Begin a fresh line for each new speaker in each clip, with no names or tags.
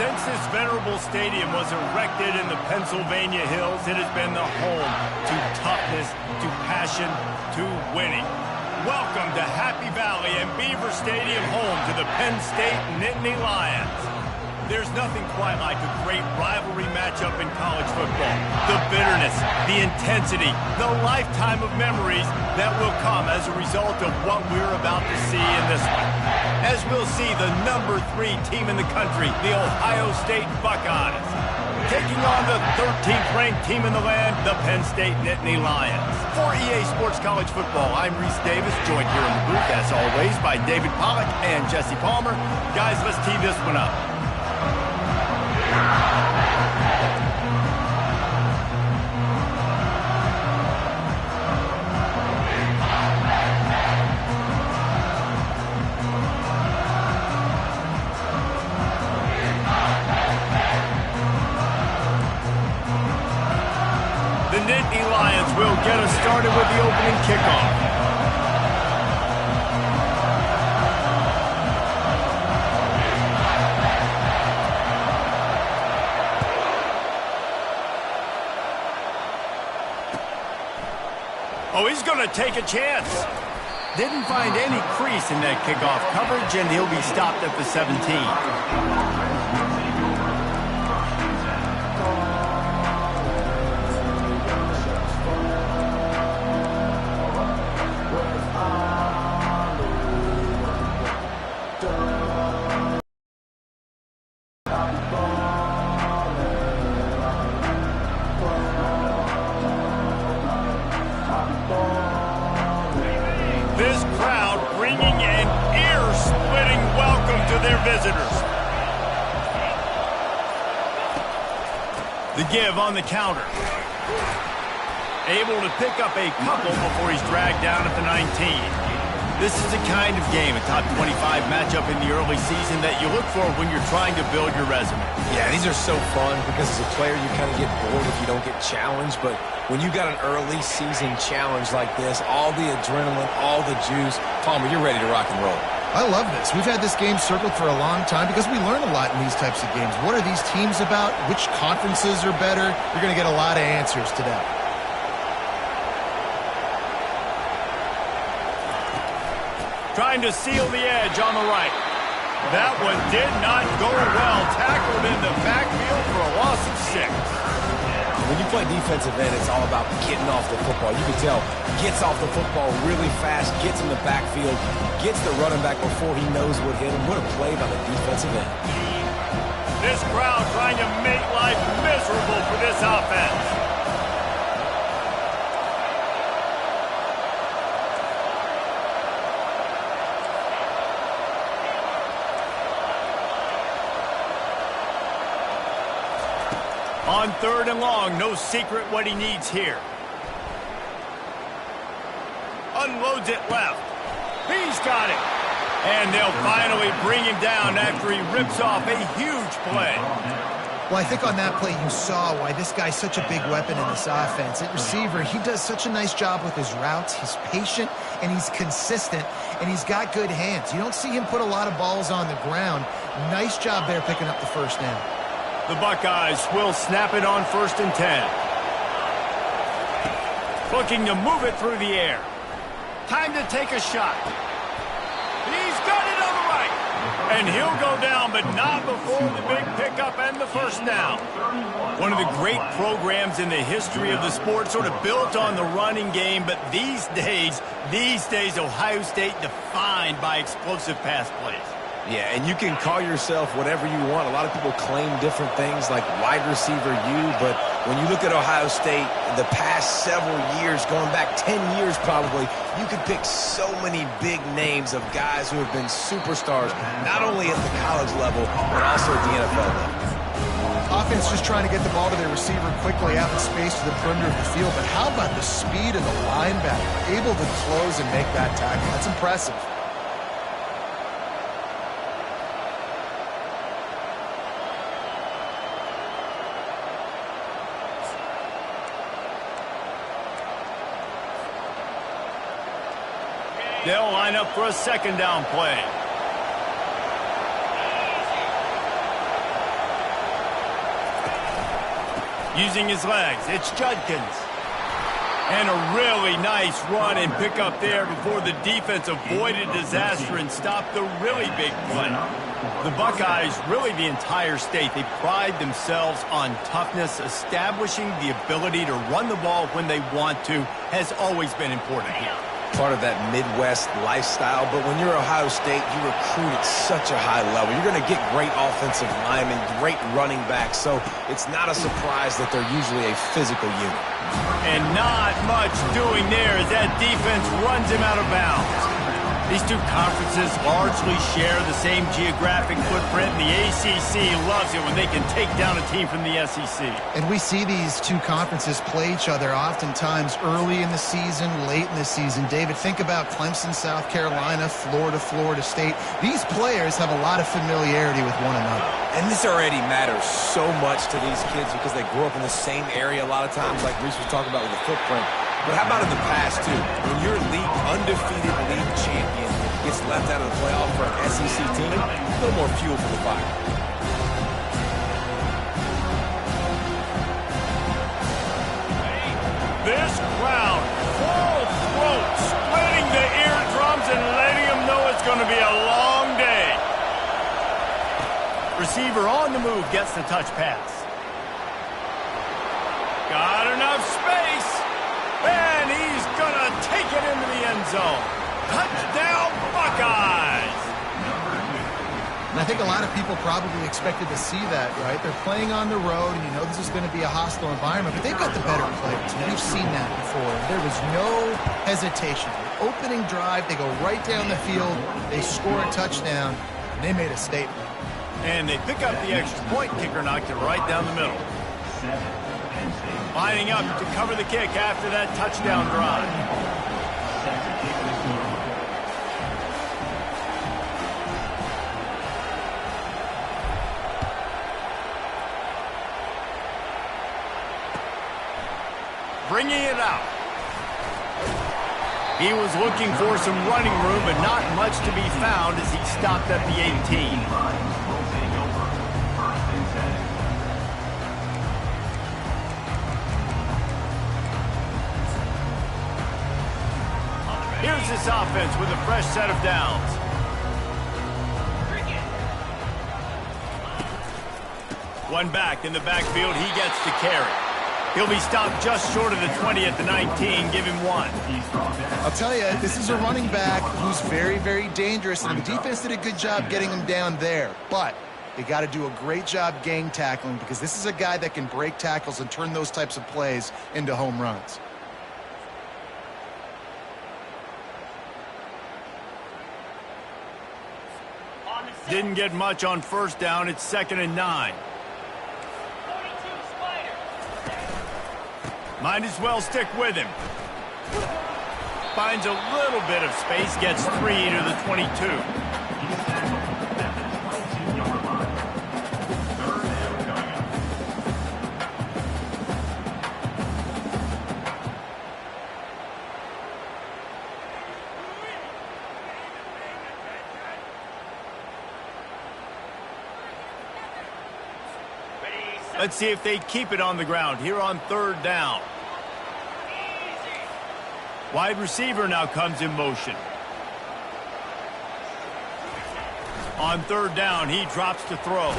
Since this venerable stadium was erected in the Pennsylvania hills, it has been the home to toughness, to passion, to winning. Welcome to Happy Valley and Beaver Stadium, home to the Penn State Nittany Lions. There's nothing quite like a great rivalry matchup in college football. The bitterness, the intensity, the lifetime of memories that will come as a result of what we're about to see in this one. As we'll see the #3 team in the country, the Ohio State Buckeyes, taking on the 13th ranked team in the land, the Penn State Nittany Lions. For EA Sports College Football, I'm Reese Davis, joined here in the booth, as always, by David Pollack and Jesse Palmer. Guys, let's tee this one up. The Nittany Lions will get us started with the opening kickoff. Oh, he's going to take a chance. Didn't find any crease in that kickoff coverage, and he'll be stopped at the 17. This crowd bringing an ear-splitting welcome to their visitors. The give on the counter. Able to pick up a couple before he's dragged down at the 19. This is the kind of game, a top 25 matchup in the early season, that you look for when you're trying to build your resume.
Yeah, these are so fun because as a player you kind of get bored if you don't get challenged, but when you got an early season challenge like this, all the adrenaline, all the juice, Palmer, you're ready to rock and roll.
I love this. We've had this game circled for a long time because we learn a lot in these types of games. What are these teams about? Which conferences are better? You're going to get a lot of answers today.
Trying to seal the edge on the right. That one did not go well. Tackled in the backfield for a loss of 6.
When you play defensive end, it's all about getting off the football. You can tell, gets off the football really fast, gets in the backfield, gets the running back before he knows what hit him. What a play by the defensive end.
This crowd trying to make life miserable for this offense. On 3rd and long, no secret what he needs here. Unloads it left. He's got it. And they'll finally bring him down after he rips off a huge play.
Well, I think on that play you saw why this guy's such a big weapon in this offense. At receiver, he does such a nice job with his routes. He's patient, and he's consistent, and he's got good hands. You don't see him put a lot of balls on the ground. Nice job there picking up the first down.
The Buckeyes will snap it on 1st and 10. Looking to move it through the air. Time to take a shot. He's got it on the right. And he'll go down, but not before the big pickup and the first down. One of the great programs in the history of the sport, sort of built on the running game, but these days, Ohio State defined by explosive pass plays.
Yeah, and you can call yourself whatever you want. A lot of people claim different things like wide receiver U, but when you look at Ohio State, the past several years, going back 10 years probably, you could pick so many big names of guys who have been superstars, not only at the college level, but also at the NFL level.
Offense just trying to get the ball to their receiver quickly out in space to the perimeter of the field, but how about the speed of the linebacker? Able to close and make that tackle. That's impressive.
They'll line up for a 2nd down play. Using his legs, it's Judkins. And a really nice run and pick up there before the defense avoided disaster and stopped the really big play. The Buckeyes, really the entire state, they pride themselves on toughness. Establishing the ability to run the ball when they want to has always been important here.
Part of that Midwest lifestyle, but when you're Ohio State, you recruit at such a high level. You're going to get great offensive linemen, great running backs, so it's not a surprise that they're usually a physical unit.
And not much doing there as that defense runs him out of bounds. These two conferences largely share the same geographic footprint. The ACC loves it when they can take down a team from the SEC.
And we see these two conferences play each other oftentimes early in the season, late in the season. David, think about Clemson, South Carolina, Florida, Florida State. These players have a lot of familiarity with one another.
And this already matters so much to these kids because they grew up in the same area a lot of times, like Reese was talking about with the footprint. But how about in the past, too? When your undefeated league champion gets left out of the playoff for an SEC team, a little more fuel for the fire.
This crowd, full throat, splitting the eardrums and letting them know it's going to be a long day. Receiver on the move gets the touch pass. Got enough space. And he's going to take it into the end zone. Touchdown, Buckeyes!
And I think a lot of people probably expected to see that, right? They're playing on the road, and you know this is going to be a hostile environment, but they've got the better players. And we've seen that before. There was no hesitation. The opening drive, they go right down the field, they score a touchdown, and they made a statement.
And they pick up the extra point. Kicker knocked it right down the middle. Lining up to cover the kick after that touchdown drive. Bringing it out. He was looking for some running room, but not much to be found as he stopped at the 18. Here's this offense with a fresh set of downs. One back in the backfield, he gets to carry. He'll be stopped just short of the 20 at the 19. Give him one.
I'll tell you, this is a running back who's very, very dangerous, and the defense did a good job getting him down there. But they got to do a great job gang tackling because this is a guy that can break tackles and turn those types of plays into home runs.
Didn't get much on first down. It's 2nd and 9. Might as well stick with him. Finds a little bit of space, gets 3 to the 22. Let's see if they keep it on the ground here on 3rd down. Wide receiver now comes in motion. On 3rd down, he drops to throw.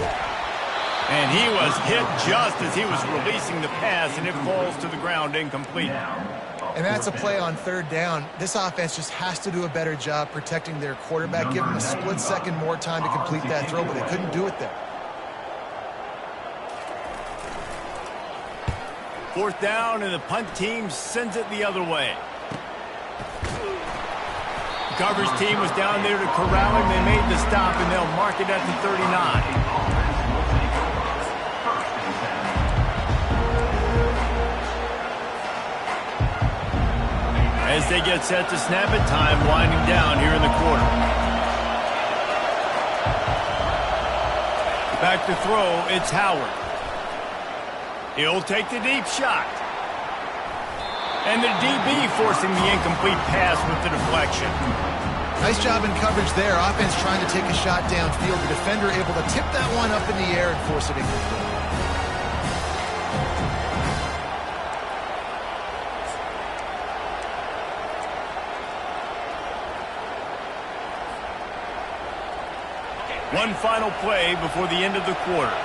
And he was hit just as he was releasing the pass, and it falls to the ground incomplete.
And that's a play on 3rd down. This offense just has to do a better job protecting their quarterback. Give him a split second more time to complete that throw, but they couldn't do it there.
4th down, and the punt team sends it the other way. The coverage team was down there to corral him. They made the stop, and they'll mark it at the 39. As they get set to snap it, time winding down here in the quarter. Back to throw, it's Howard. He'll take the deep shot. And the DB forcing the incomplete pass with the deflection.
Nice job in coverage there. Offense trying to take a shot downfield. The defender able to tip that one up in the air and force it incomplete.
One final play before the end of the quarter.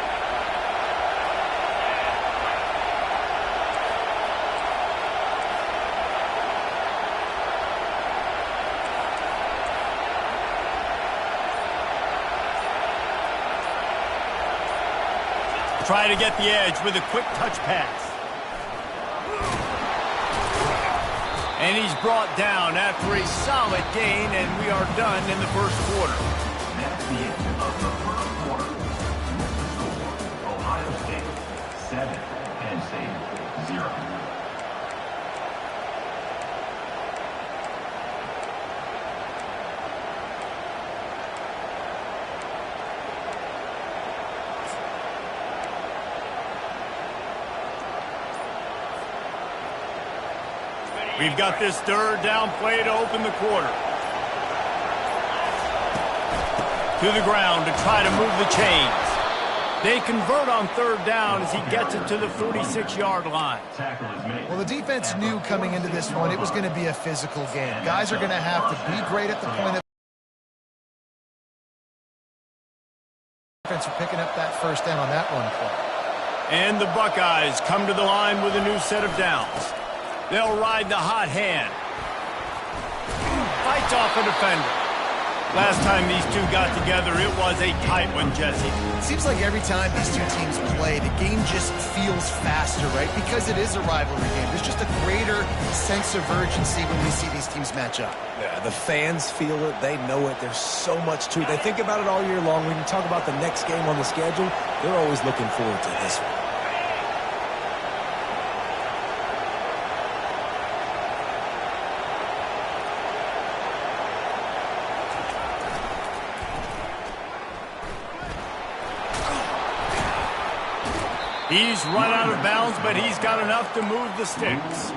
Try to get the edge with a quick touch pass. And he's brought down after a solid gain, and we are done in the first quarter.
That's the end of the first quarter. Ohio State 7, Penn State 0.
We've got this third down play to open the quarter. To the ground to try to move the chains. They convert on third down as he gets it to the 46-yard line.
Well, the defense knew coming into this one it was going to be a physical game. Guys are going to have to be great at the point of defense for picking up that first down on that run play.
And the Buckeyes come to the line with a new set of downs. They'll ride the hot hand. Fights off a defender. Last time these two got together, it was a tight one, Jesse.
It seems like every time these two teams play, the game just feels faster, right? Because it is a rivalry game. There's just a greater sense of urgency when we see these teams match up.
Yeah, the fans feel it. They know it. There's so much to it. They think about it all year long. When you talk about the next game on the schedule, they're always looking forward to this one.
He's run out of bounds, but he's got enough to move the sticks.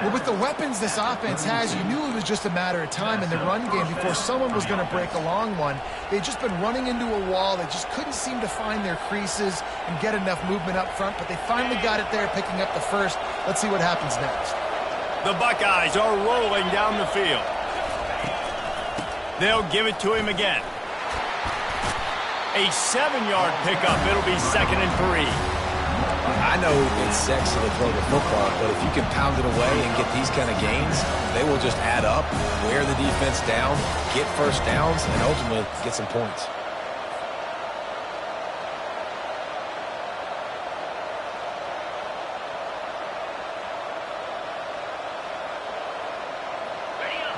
Well, with the weapons this offense has, you knew it was just a matter of time in the run game before someone was going to break a long one. They'd just been running into a wall. They just couldn't seem to find their creases and get enough movement up front, but they finally got it there, picking up the first. Let's see what happens next.
The Buckeyes are rolling down the field. They'll give it to him again. A 7-yard pickup. It'll be 2nd and 3.
I know it's sexy to throw the football, but if you can pound it away and get these kind of gains, they will just add up, wear the defense down, get first downs, and ultimately get some points.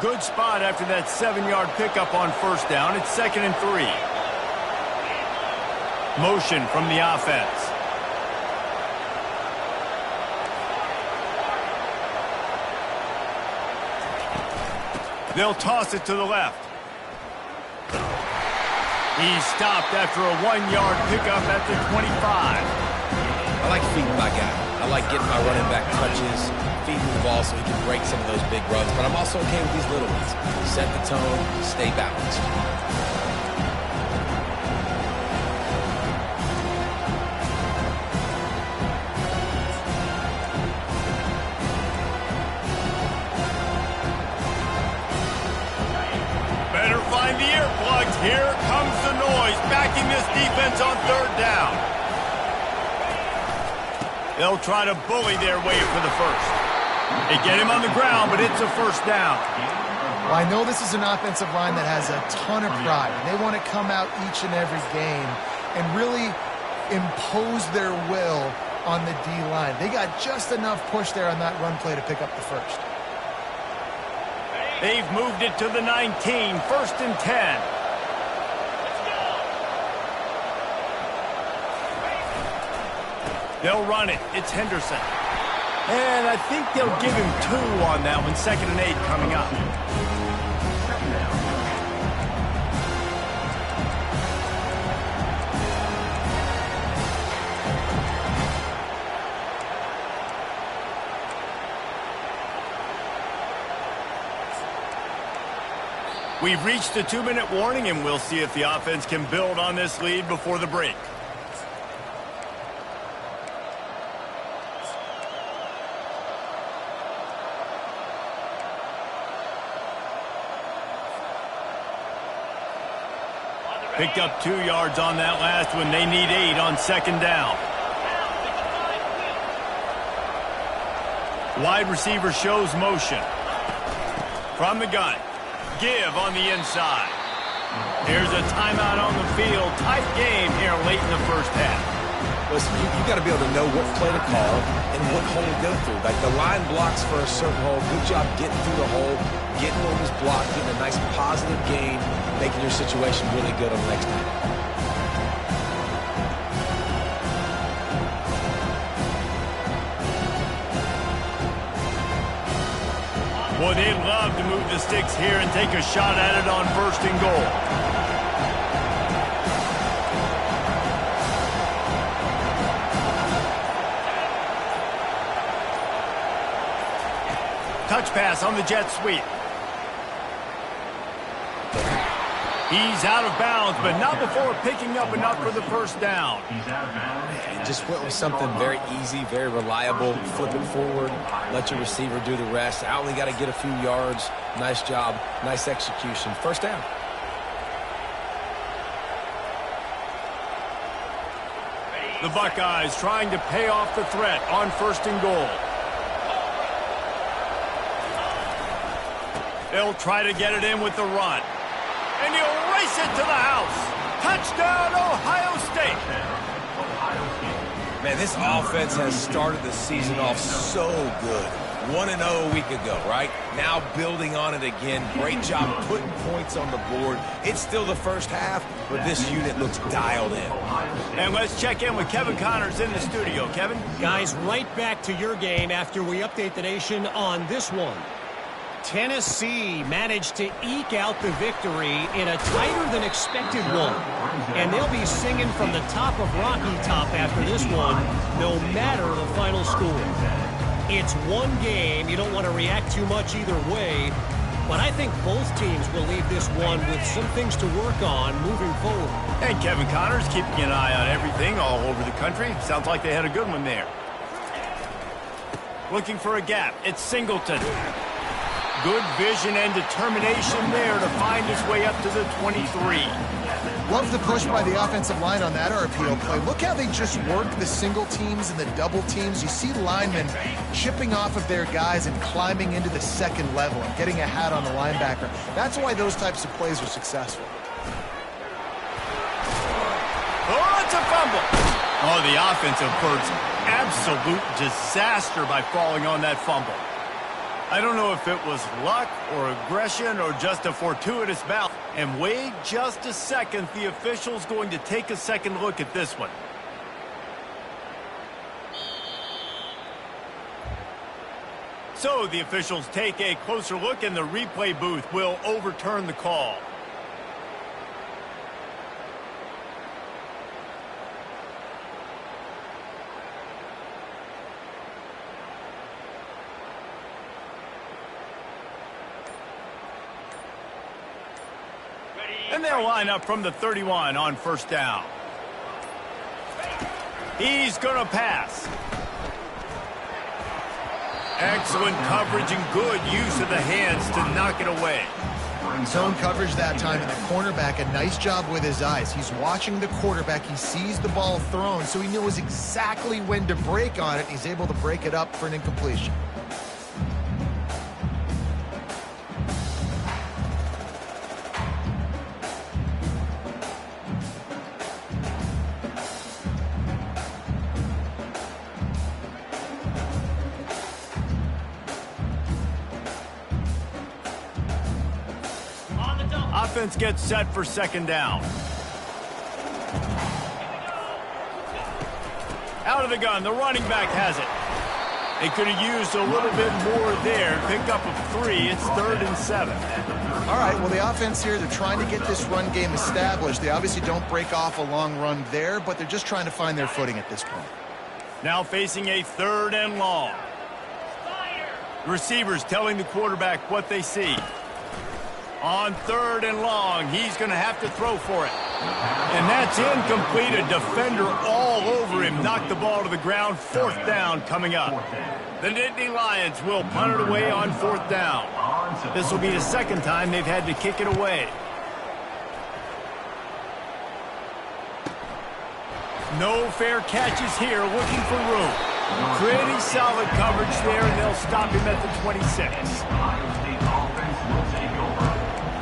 Good spot after that 7-yard pickup on first down. It's 2nd and 3. Motion from the offense. They'll toss it to the left. He's stopped after a 1-yard pickup at the 25.
I like feeding my guy. I like getting my running back touches, feeding the ball so he can break some of those big runs. But I'm also okay with these little ones. Set the tone, stay balanced.
Here comes the noise, backing this defense on third down. They'll try to bully their way for the first. They get him on the ground, but it's a first down.
Well, I know this is an offensive line that has a ton of pride. They want to come out each and every game and really impose their will on the D-line. They got just enough push there on that run play to pick up the first.
They've moved it to the 19, 1st and 10. They'll run it. It's Henderson. And I think they'll give him 2 on that one. 2nd and 8 coming up. We've reached the 2-minute warning, and we'll see if the offense can build on this lead before the break. Picked up 2 yards on that last one. They need 8 on second down. Wide receiver shows motion. From the gun. Give on the inside. Here's a timeout on the field. Tight game here late in the first half.
Listen, you got to be able to know what play to call and what hole to go through. Like the line blocks for a certain hole. Good job getting through the hole, getting what was blocked, getting a nice positive gain, making your situation really good on the next time.
Boy, they'd love to move the sticks here and take a shot at it on first and goal. Touch pass on the jet sweep. He's out of bounds, but not before picking up enough for the first down.
And just went with something very easy, very reliable. Flip it forward, let your receiver do the rest. I only got to get a few yards. Nice job, nice execution. First down.
The Buckeyes trying to pay off the threat on first and goal. They'll try to get it in with the run. And he'll race it to the house. Touchdown, Ohio State.
Man, this offense has started the season off so good. 1-0 a week ago, right? Now building on it again. Great job putting points on the board. It's still the first half, but this unit looks dialed in.
And let's check in with Kevin Connors in the studio. Kevin?
Guys, right back to your game after we update the nation on this one. Tennessee managed to eke out the victory in a tighter-than-expected one. And they'll be singing from the top of Rocky Top after this one, no matter the final score. It's one game. You don't want to react too much either way. But I think both teams will leave this one with some things to work on moving forward.
And Kevin Connors keeping an eye on everything all over the country. Sounds like they had a good one there. Looking for a gap. It's Singleton. Good vision and determination there to find his way up to the 23.
Love the push by the offensive line on that RPO play. Look how they just work the single teams and the double teams. You see linemen chipping off of their guys and climbing into the second level and getting a hat on the linebacker. That's why those types of plays are successful.
Oh, it's a fumble. Oh, the offensive bird's absolute disaster by falling on that fumble. I don't know if it was luck or aggression or just a fortuitous bounce. And wait just a second. The official's going to take a second look at this one. So the officials take a closer look and the replay booth will overturn the call. And they'll line up from the 31 on first down. He's going to pass. Excellent coverage and good use of the hands to knock it away.
Zone coverage that time, and the cornerback, a nice job with his eyes. He's watching the quarterback. He sees the ball thrown, so he knows exactly when to break on it. He's able to break it up for an incompletion.
Offense gets set for second down. Out of the gun, the running back has it. They could have used a little bit more there. Pick up of 3. It's 3rd and 7.
All right, well, the offense here, they're trying to get this run game established. They obviously don't break off a long run there, but they're just trying to find their footing at this point.
Now facing a 3rd and long. The receivers telling the quarterback what they see. On 3rd and long, he's going to have to throw for it. And that's incomplete. A defender all over him. Knocked the ball to the ground. 4th down coming up. The Nittany Lions will punt it away on 4th down. This will be the second time they've had to kick it away. No fair catches here, looking for room. Pretty solid coverage there, and they'll stop him at the 26.
Ohio State offense will take over.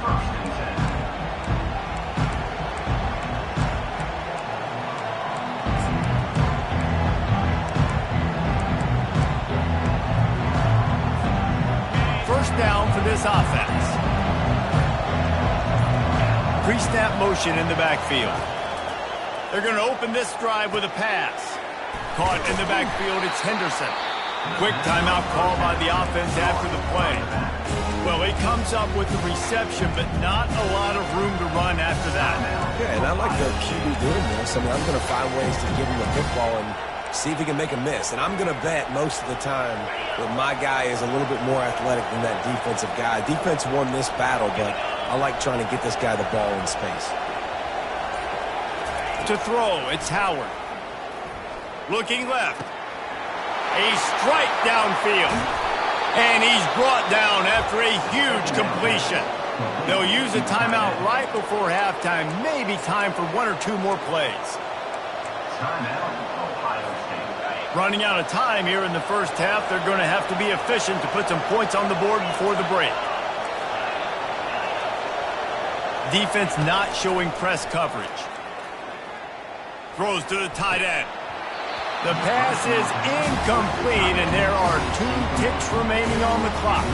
1st and
10. First down for this offense. Pre-snap motion in the backfield. They're going to open this drive with a pass. Caught in the backfield, it's Henderson. Quick timeout call by the offense after the play. Well, he comes up with the reception, but not a lot of room to run after that.
Yeah, and I like the QB doing this. I mean, I'm going to find ways to give him the football and see if he can make a miss. And I'm going to bet most of the time that my guy is a little bit more athletic than that defensive guy. Defense won this battle, but I like trying to get this guy the ball in space.
To throw, it's Howard. Looking left. A strike downfield. And he's brought down after a huge completion. They'll use a timeout right before halftime. Maybe time for 1 or 2 more plays.
Timeout, Ohio State.
Running out of time here in the first half. They're going to have to be efficient to put some points on the board before the break. Defense not showing press coverage. Throws to the tight end. The pass is incomplete, and there are 2 ticks remaining on the clock.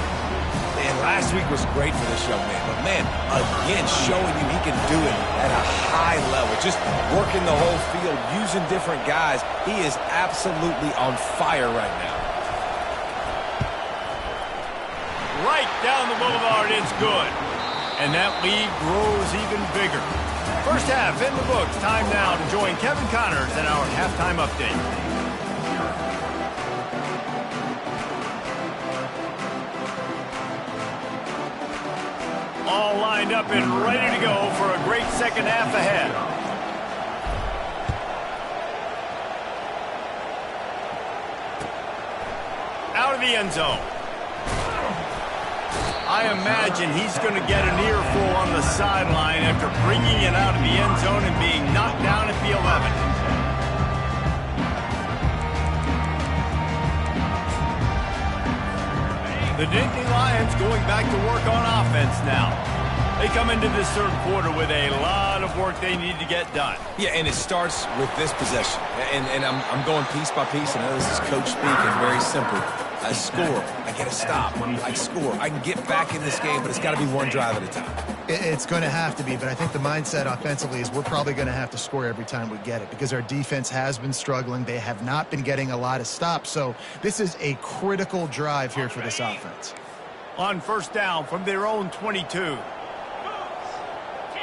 Man, last week was great for this young man. But, man, again, showing you he can do it at a high level. Just working the whole field, using different guys. He is absolutely on fire right now.
Right down the boulevard, it's good. And that lead grows even bigger. First half in the books. Time now to join Kevin Connors in our halftime update. All lined up and ready to go for a great second half ahead. Out of the end zone. I imagine he's going to get an earful on the sideline after bringing it out of the end zone and being knocked down at the 11. The Nittany Lions going back to work on offense now. They come into this third quarter with a lot of work they need to get done.
Yeah, and it starts with this possession. And I'm going piece by piece. I know this is coach speak. It's very simple. I score. I get a stop. I score. I can get back in this game, but it's got to be one drive at a time.
It's going to have to be, but I think the mindset offensively is we're probably going to have to score every time we get it because our defense has been struggling. They have not been getting a lot of stops, so this is a critical drive here for this offense.
On first down from their own 22.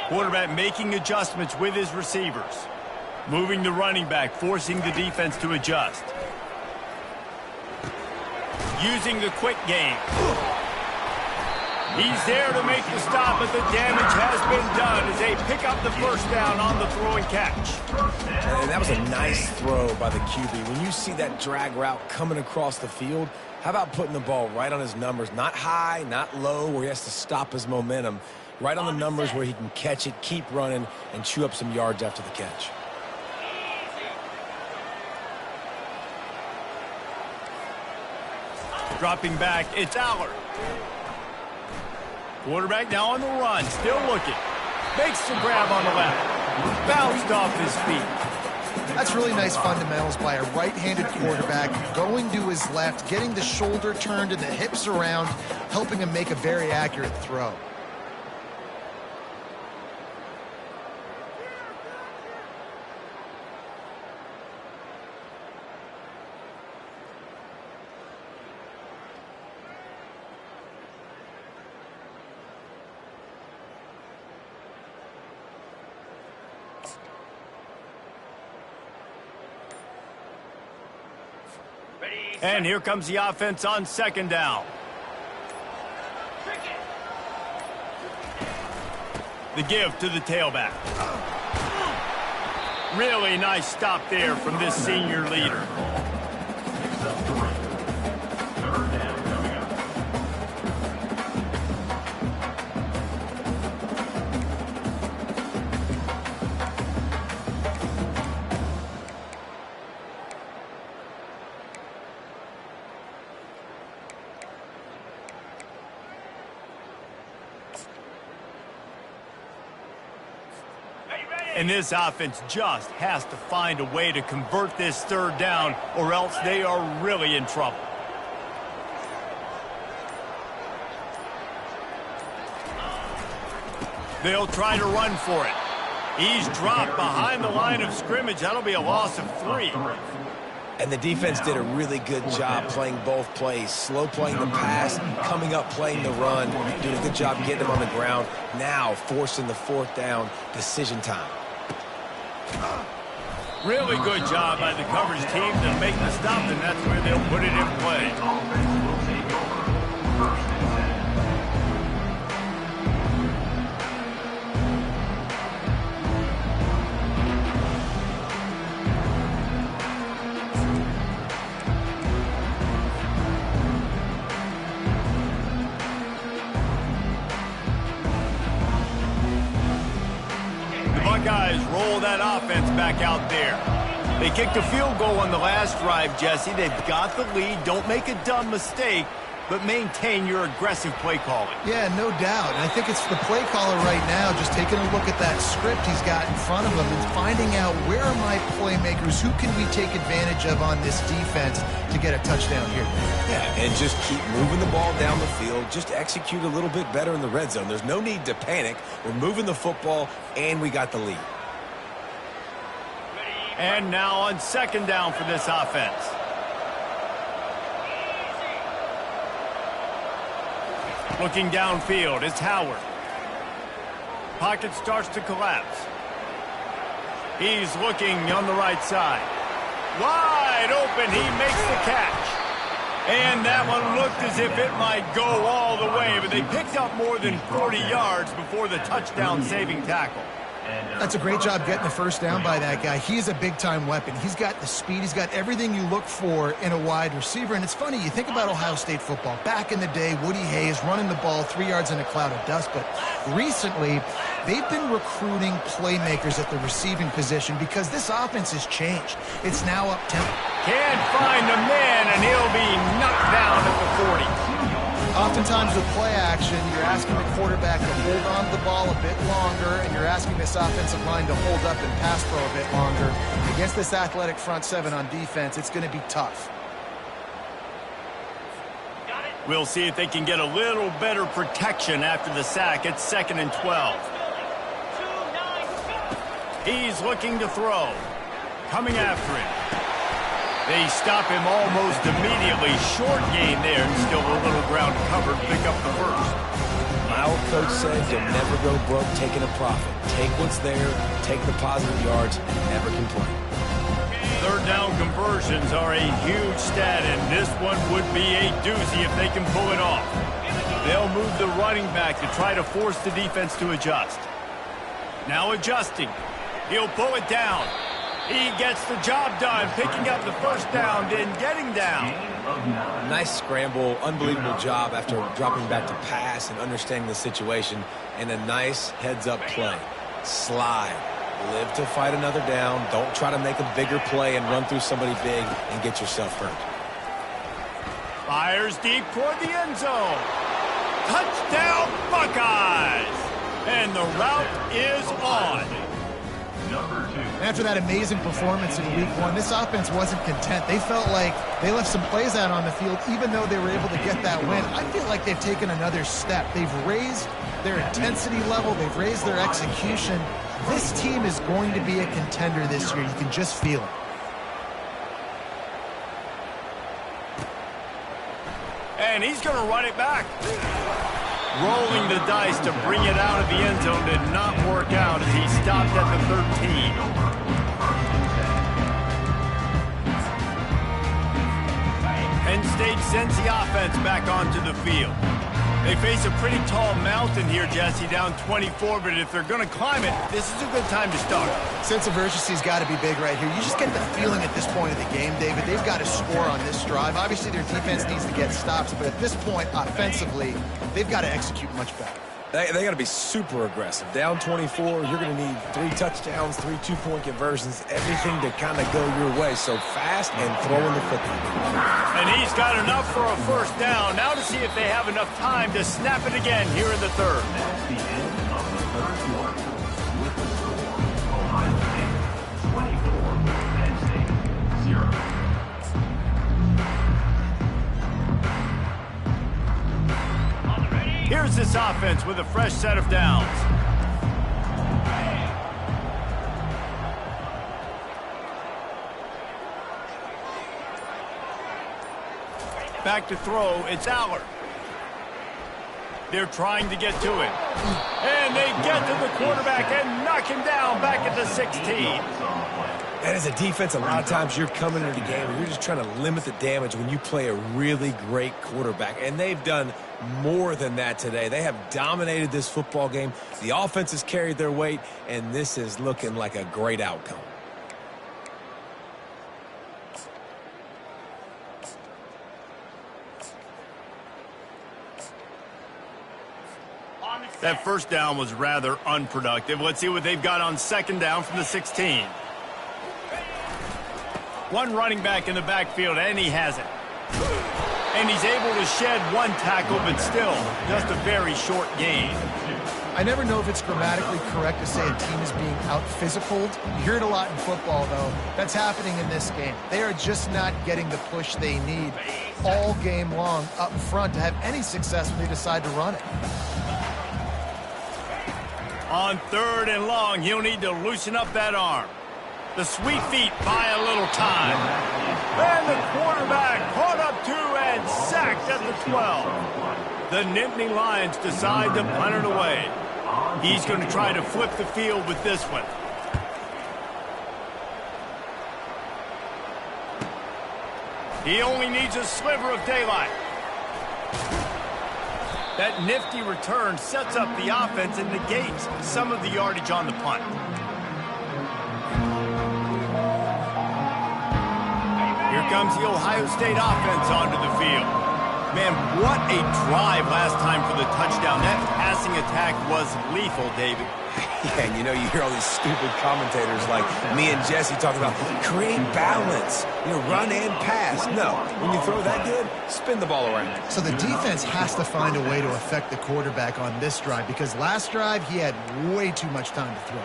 Quarterback making adjustments with his receivers. Moving the running back, forcing the defense to adjust. Using the quick game. He's there to make the stop, but the damage has been done as they pick up the first down on the throw and catch.
And that was a nice throw by the QB. When you see that drag route coming across the field, how about putting the ball right on his numbers? Not high, not low, where he has to stop his momentum. Right on the numbers where he can catch it, keep running, and chew up some yards after the catch.
Dropping back, it's Aller. Quarterback now on the run, still looking. Makes the grab on the left. Bounced off his feet.
That's really nice fundamentals by a right-handed quarterback, going to his left, getting the shoulder turned and the hips around, helping him make a very accurate throw.
And here comes the offense on second down. The give to the tailback. Really nice stop there from this senior leader. And this offense just has to find a way to convert this third down, or else they are really in trouble. They'll try to run for it. He's dropped behind the line of scrimmage. That'll be a loss of 3.
And the defense did a really good job playing both plays. Slow playing the pass, coming up playing the run, doing a good job getting them on the ground. Now forcing the 4th down, decision time.
Really good job by the coverage team to make the stop, and that's where they'll put it in play. Buckeyes roll that offense back out there. They kicked a field goal on the last drive, Jesse. They've got the lead. Don't make a dumb mistake, but maintain your aggressive play calling.
Yeah, no doubt. And I think it's the play caller right now just taking a look at that script he's got in front of him and finding out where are my playmakers, who can we take advantage of on this defense to get a touchdown here.
Yeah, and just keep moving the ball down the field. Just execute a little bit better in the red zone. There's no need to panic. We're moving the football, and we got the lead.
And now on 2nd down for this offense. Looking downfield, it's Howard. Pocket starts to collapse. He's looking on the right side. Wide open, he makes the catch. And that one looked as if it might go all the way, but they picked up more than 40 yards before the touchdown-saving tackle.
That's a great job getting the 1st down by that guy. He's a big-time weapon. He's got the speed. He's got everything you look for in a wide receiver. And it's funny, you think about Ohio State football. Back in the day, Woody Hayes running the ball 3 yards in a cloud of dust. But recently, they've been recruiting playmakers at the receiving position because this offense has changed. It's now up-tempo.
Can't find a man, and he'll be knocked down at the 40.
Oftentimes with play action, you're asking the quarterback to hold on to the ball a bit longer, and you're asking this offensive line to hold up and pass pro a bit longer. Against this athletic front 7 on defense, it's going to be tough.
We'll see if they can get a little better protection after the sack. It's 2nd and 12. He's looking to throw. Coming after him. They stop him almost immediately. Short gain there, and still a little ground covered. Pick up the 1st.
My old coach said you'll never go broke taking a profit. Take what's there, take the positive yards, and never complain.
3rd down conversions are a huge stat, and this one would be a doozy if they can pull it off. They'll move the running back to try to force the defense to adjust. Now adjusting. He'll pull it down. He gets the job done, picking up the 1st down, then getting down.
Nice scramble, unbelievable job after dropping back to pass and understanding the situation, and a nice heads-up play. Slide. Live to fight another down. Don't try to make a bigger play and run through somebody big and get yourself hurt.
Fires deep toward the end zone. Touchdown, Buckeyes! And the route is on.
After that amazing performance in Week 1, this offense wasn't content. They felt like they left some plays out on the field, even though they were able to get that win. I feel like they've taken another step. They've raised their intensity level. They've raised their execution. This team is going to be a contender this year. You can just feel it.
And he's going to run it back. Rolling the dice to bring it out of the end zone did not work out as he stopped at the 13. Penn State sends the offense back onto the field. They face a pretty tall mountain here, Jesse, down 24, but if they're going to climb it, this is a good time to start.
Sense of urgency's got to be big right here. You just get the feeling at this point of the game, David, they've got to score on this drive. Obviously, their defense needs to get stops, but at this point, offensively, they've got to execute much better.
They got to be super aggressive. Down 24, you're going to need 3 touchdowns, 3 two-point conversions, everything to kind of go your way. So fast and throwing the football.
And he's got enough for a 1st down. Now to see if they have enough time to snap it again here in the 3rd. offense with a fresh set of downs. Back to throw, it's Aller. They're trying to get to it. And they get to the quarterback and knock him down back at the 16.
And as a defense, a lot of times you're coming into the game and you're just trying to limit the damage when you play a really great quarterback. And they've done more than that today. They have dominated this football game. The offense has carried their weight, and this is looking like a great outcome.
That first down was rather unproductive. Let's see what they've got on second down from the 16. One running back in the backfield, and he has it. And he's able to shed one tackle, but still, just a very short gain.
I never know if it's grammatically correct to say a team is being out-physicaled. You hear it a lot in football, though. That's happening in this game. They are just not getting the push they need all game long up front to have any success when they decide to run it.
On third and long, he'll need to loosen up that arm. The sweet feet buy a little time. And the quarterback caught up to and sacked at the 12. The Nittany Lions decide to punt it away. He's going to try to flip the field with this one. He only needs a sliver of daylight. That nifty return sets up the offense and negates some of the yardage on the punt. Here comes the Ohio State offense onto the field. Man, what a drive last time for the touchdown. That passing attack was lethal, David.
Yeah, and you know, you hear all these stupid commentators like me and Jesse talking about create balance, you know, run and pass. No, when you throw that good, spin the ball around.
So the defense has to find a way to affect the quarterback on this drive because last drive he had way too much time to throw.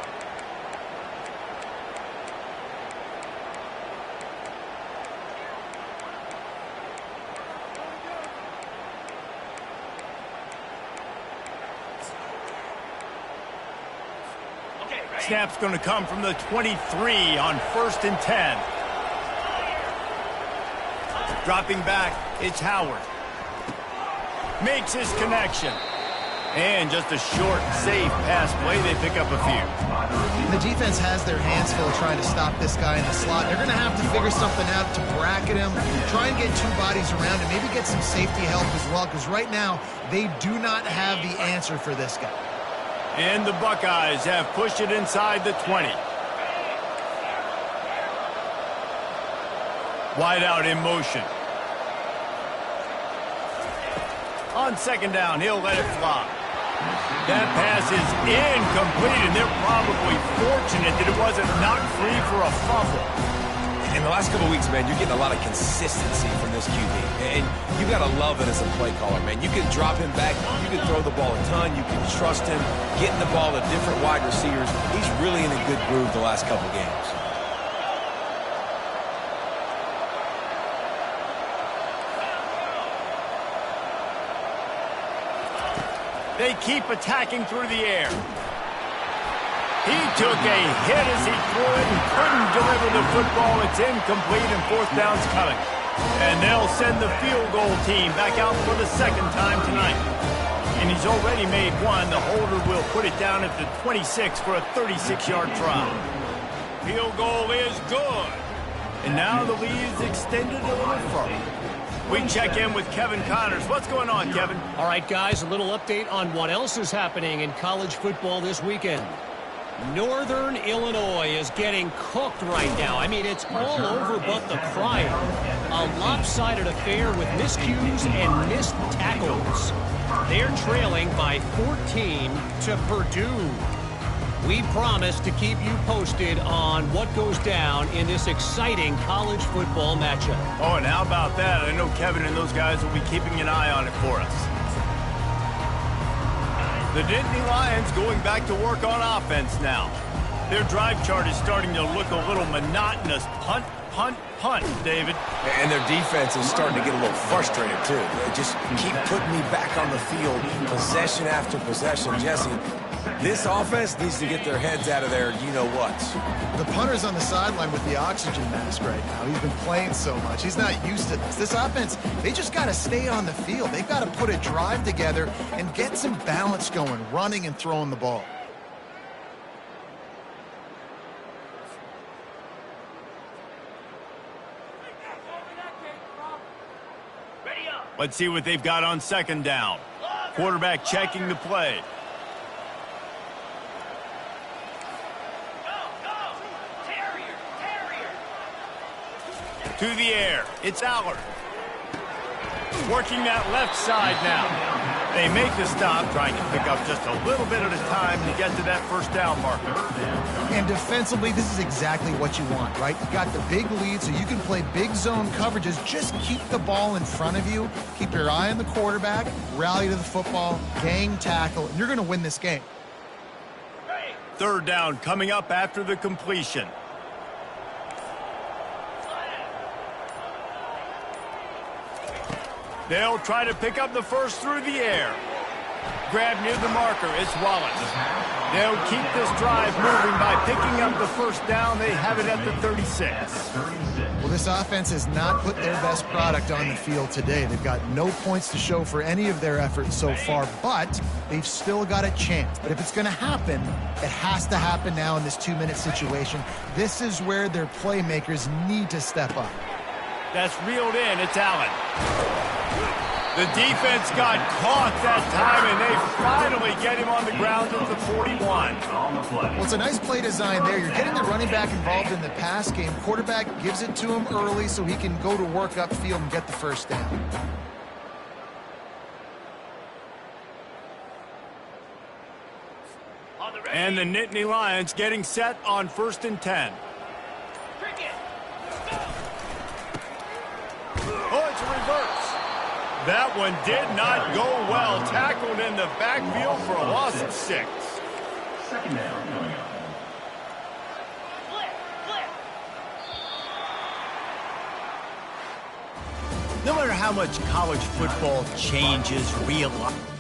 Snap's going to come from the 23 on 1st and 10. Dropping back, it's Howard. Makes his connection. And just a short, safe pass play. They pick up a few.
The defense has their hands full trying to stop this guy in the slot. They're going to have to figure something out to bracket him, try and get two bodies around him, maybe get some safety help as well, because right now they do not have the answer for this guy.
And the Buckeyes have pushed it inside the 20. Wide out in motion. On second down, he'll let it fly. That pass is incomplete, and they're probably fortunate that it wasn't knocked free for a fumble.
In the last couple of weeks, man, you're getting a lot of consistency from this QB. And you got to love it as a play caller, man. You can drop him back. You can throw the ball a ton. You can trust him, getting the ball to different wide receivers. He's really in a good groove the last couple games.
They keep attacking through the air. He took a hit as he threw it and couldn't deliver the football. It's incomplete and fourth down's coming. And they'll send the field goal team back out for the second time tonight. And he's already made one. The holder will put it down at the 26 for a 36-yard try. Field goal is good. And now the lead is extended a little further. We check in with Kevin Connors. What's going on, Kevin?
All right, guys, a little update on what else is happening in college football this weekend. Northern Illinois is getting cooked right now. I mean, it's all over but the crying. A lopsided affair with miscues and missed tackles. They're trailing by 14 to Purdue. We promise to keep you posted on what goes down in this exciting college football matchup.
Oh, and how about that? I know Kevin and those guys will be keeping an eye on it for us. The Nittany Lions going back to work on offense now. Their drive chart is starting to look a little monotonous. Punt, punt, punt, David.
And their defense is starting to get a little frustrated, too. They just keep putting me back on the field, possession after possession. Jesse, this offense needs to get their heads out of there, you-know-what.
The punter's on the sideline with the oxygen mask right now. He's been playing so much. He's not used to this. This offense, they just got to stay on the field. They've got to put a drive together and get some balance going, running and throwing the ball.
Let's see what they've got on second down. Quarterback checking the play. To the air. It's Allard. Working that left side now. They make the stop, trying to pick up just a little bit at a time to get to that first down marker.
And defensively, this is exactly what you want, right? You got the big lead, so you can play big zone coverages. Just keep the ball in front of you. Keep your eye on the quarterback. Rally to the football. Gang tackle. And you're going to win this game.
Third down coming up after the completion. They'll try to pick up the first through the air. Grab near the marker. It's Wallace. They'll keep this drive moving by picking up the first down. They have it at the 36.
Well, this offense has not put their best product on the field today. They've got no points to show for any of their efforts so far, but they've still got a chance. But if it's going to happen, it has to happen now in this 2-minute situation. This is where their playmakers need to step up.
That's reeled in. It's Allen. The defense got caught that time, and they finally get him on the ground at the 41.
Well, it's a nice play design there. You're getting the running back involved in the pass game. Quarterback gives it to him early so he can go to work upfield and get the first down.
And the Nittany Lions getting set on 1st and 10. Oh, it's a reverse. That one did not go well. Tackled in the backfield for a loss of 6.
Second down coming up.
No matter how much college football changes, real life.